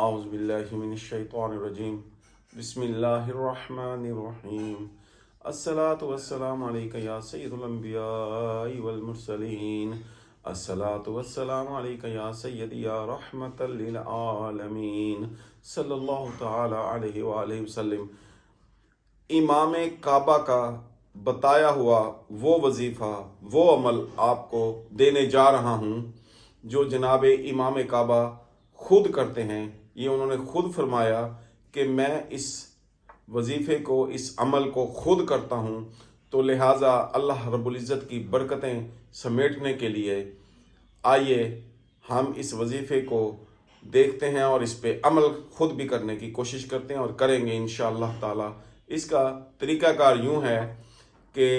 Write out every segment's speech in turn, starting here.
اعوذ باللہ من الشیطان الرجیم بسم اللہ الرحمن الرحیم الصلاۃ والسلام علیک یا سید الانبیاء والمرسلین الصلاۃ والسلام علیک یا سیدی یا رحمت للعالمین صلی اللہ تعالی علیہ وآلہ وسلم۔ امام کعبہ کا بتایا ہوا وہ وظیفہ، وہ عمل آپ کو دینے جا رہا ہوں جو جناب امام کعبہ خود کرتے ہیں۔ یہ انہوں نے خود فرمایا کہ میں اس وظیفے کو، اس عمل کو خود کرتا ہوں، تو لہٰذا اللہ رب العزت کی برکتیں سمیٹنے کے لیے آئیے ہم اس وظیفے کو دیکھتے ہیں اور اس پہ عمل خود بھی کرنے کی کوشش کرتے ہیں اور کریں گے انشاءاللہ تعالی۔ اس کا طریقہ کار یوں ہے کہ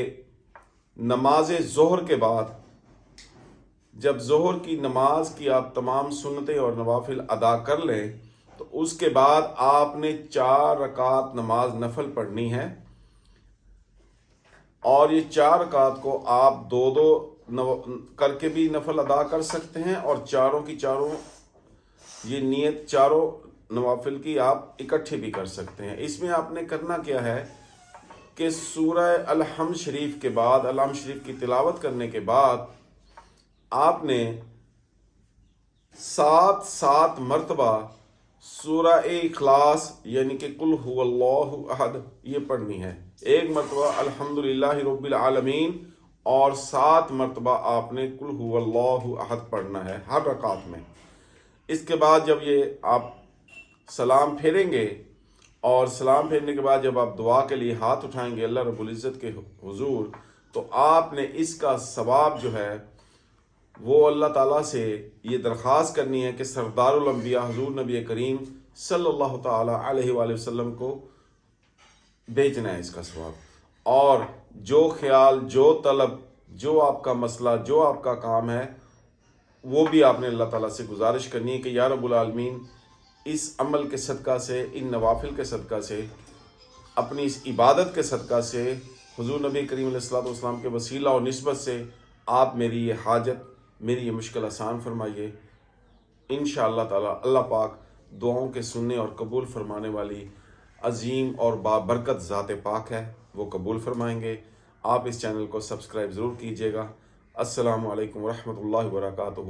نماز ظہر کے بعد، جب ظہر کی نماز کی آپ تمام سنتیں اور نوافل ادا کر لیں تو اس کے بعد آپ نے 4 رکعت نماز نفل پڑھنی ہے، اور یہ 4 رکعت کو آپ دو کر کے بھی نفل ادا کر سکتے ہیں، اور چاروں کی چاروں یہ نیت چاروں نوافل کی آپ اکٹھے بھی کر سکتے ہیں۔ اس میں آپ نے کرنا کیا ہے کہ سورہ الحمد شریف کے بعد، الحمد شریف کی تلاوت کرنے کے بعد آپ نے 7 مرتبہ سورہ اخلاص یعنی کہ قل هو اللہ احد یہ پڑھنی ہے، 1 مرتبہ الحمدللہ رب العالمین، اور 7 مرتبہ آپ نے قل هو اللہ احد پڑھنا ہے ہر رکعت میں۔ اس کے بعد جب یہ آپ سلام پھیریں گے، اور سلام پھیرنے کے بعد جب آپ دعا کے لیے ہاتھ اٹھائیں گے اللہ رب العزت کے حضور، تو آپ نے اس کا ثواب جو ہے وہ اللہ تعالیٰ سے یہ درخواست کرنی ہے کہ سردار الانبیاء حضور نبی کریم صلی اللہ تعالیٰ علیہ وآلہ وسلم کو بھیجنا ہے اس کا ثواب۔ اور جو خیال، جو طلب، جو آپ کا مسئلہ، جو آپ کا کام ہے، وہ بھی آپ نے اللہ تعالیٰ سے گزارش کرنی ہے کہ یا رب العالمین اس عمل کے صدقہ سے، ان نوافل کے صدقہ سے، اپنی اس عبادت کے صدقہ سے، حضور نبی کریم علیہ الصلوۃ والسلام کے وسیلہ اور نسبت سے آپ میری یہ حاجت، میری یہ مشکل آسان فرمائیے۔ انشاءاللہ تعالیٰ اللہ پاک دعاؤں کے سننے اور قبول فرمانے والی عظیم اور بابرکت ذات پاک ہے، وہ قبول فرمائیں گے۔ آپ اس چینل کو سبسکرائب ضرور کیجیے گا۔ السلام علیکم ورحمۃ اللہ وبرکاتہ۔